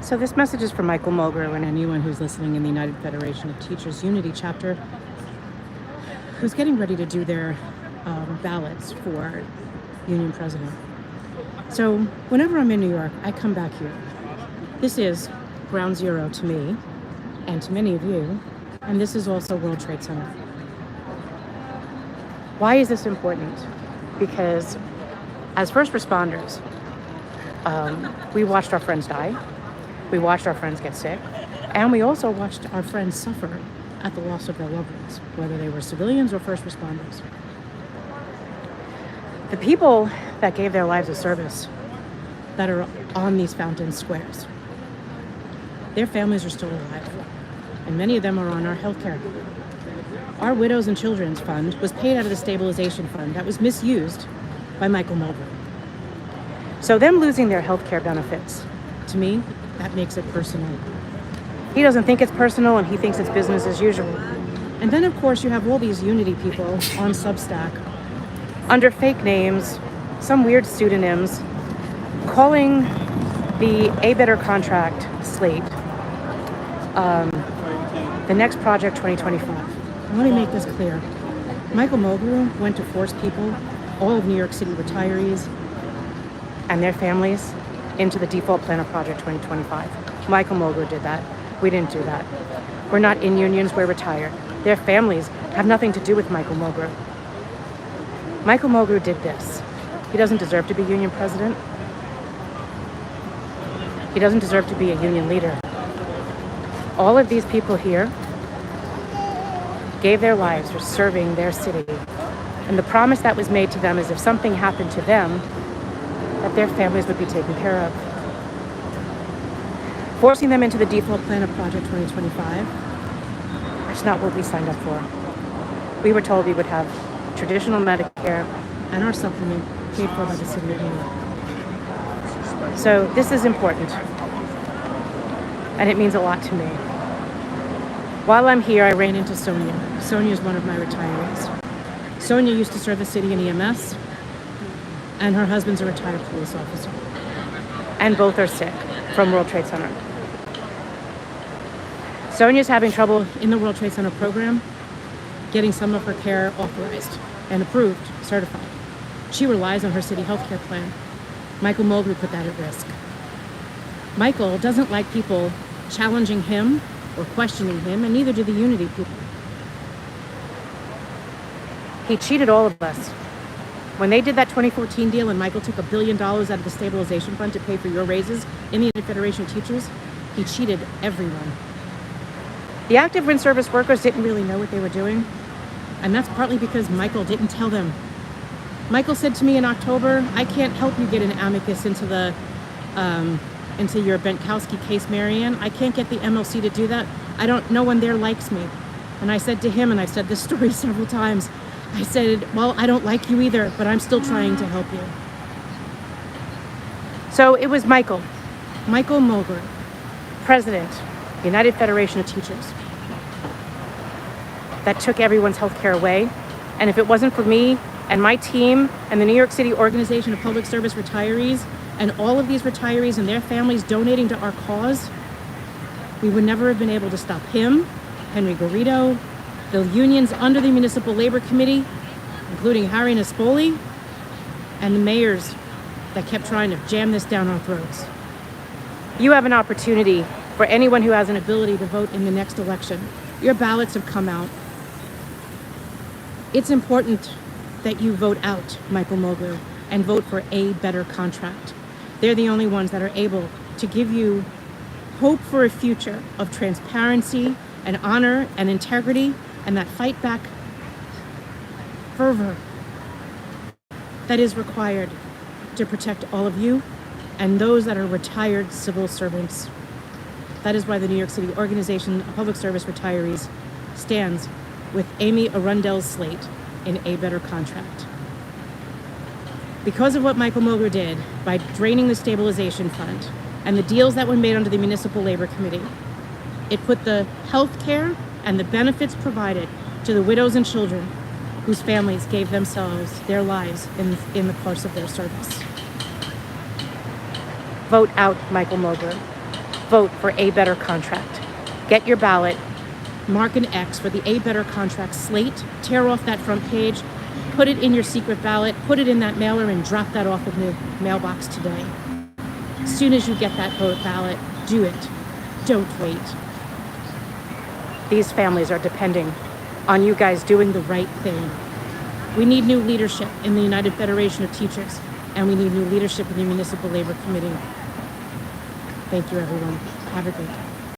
So this message is for Michael Mulgrew and anyone who's listening in the United Federation of Teachers Unity chapter who's getting ready to do their ballots for union president. So whenever I'm in New York, I come back here. This is ground zero to me and to many of you, and this is also World Trade Center. Why is this important? Because as first responders, we watched our friends die. We watched our friends get sick, and we also watched our friends suffer at the loss of their loved ones, whether they were civilians or first responders. The people that gave their lives of service that are on these fountain squares, their families are still alive, and many of them are on our health care. Our Widows and Children's Fund was paid out of the stabilization fund that was misused by Michael Mulgrew. So them losing their health care benefits, to me, that makes it personal. He doesn't think it's personal, and he thinks it's business as usual. And then, of course, you have all these Unity people on Substack under fake names, some weird pseudonyms, calling the A Better Contract slate the next Project 2025. And let me make this clear. Michael Mulgrew went to force people, all of New York City retirees and their families, into the default plan of Project 2025. Michael Mulgrew did that. We didn't do that. We're not in unions, we're retired. Their families have nothing to do with Michael Mulgrew. Michael Mulgrew did this. He doesn't deserve to be union president. He doesn't deserve to be a union leader. All of these people here gave their lives for serving their city. And the promise that was made to them is if something happened to them, that their families would be taken care of. Forcing them into the default plan of Project 2025, that's not what we signed up for. We were told we would have traditional Medicare and our supplement paid for by the city of New York. So this is important, and it means a lot to me. While I'm here, I ran into Sonia. Sonia is one of my retirees. Sonia used to serve the city in EMS, and her husband's a retired police officer. And both are sick from World Trade Center. Sonia's having trouble in the World Trade Center program getting some of her care authorized and approved, certified. She relies on her city health care plan. Michael Mulgrew put that at risk. Michael doesn't like people challenging him or questioning him, and neither do the Unity people. He cheated all of us. When they did that 2014 deal and Michael took $1 billion out of the stabilization fund to pay for your raises in the United Federation of Teachers, he cheated everyone. The active in-service workers didn't really know what they were doing, and that's partly because Michael didn't tell them. Michael said to me in October, I can't help you get an amicus into your Benkowski case, Marianne. I can't get the MLC to do that. No one there likes me. And I said to him, and I've said this story several times, I said, well, I don't like you either, but I'm still trying to help you. So it was Michael Mulgrew, President, United Federation of Teachers, that took everyone's health care away. And if it wasn't for me and my team and the New York City Organization of Public Service Retirees and all of these retirees and their families donating to our cause, we would never have been able to stop him, Henry Garrido, the unions under the Municipal Labor Committee, including Harry Nespoli, and the mayors that kept trying to jam this down our throats. You have an opportunity for anyone who has an ability to vote in the next election. Your ballots have come out. It's important that you vote out Michael Mulgrew and vote for a better contract. They're the only ones that are able to give you hope for a future of transparency and honor and integrity and that fight back fervor that is required to protect all of you and those that are retired civil servants. That is why the New York City Organization of Public Service Retirees stands with Amy Arundel's slate in A Better Contract. Because of what Michael Mulgrew did by draining the stabilization fund and the deals that were made under the Municipal Labor Committee, it put the health care and the benefits provided to the widows and children whose families gave themselves their lives in the course of their service. Vote out Michael Mulgrew. vote for a better contract. Get your ballot, mark an X for the A Better Contract slate, tear off that front page, put it in your secret ballot, put it in that mailer, and drop that off in the mailbox today. As soon as you get that vote ballot, do it. Don't wait. These families are depending on you guys doing the right thing. We need new leadership in the United Federation of Teachers, and we need new leadership in the Municipal Labor Committee. Thank you, everyone. Have a great day.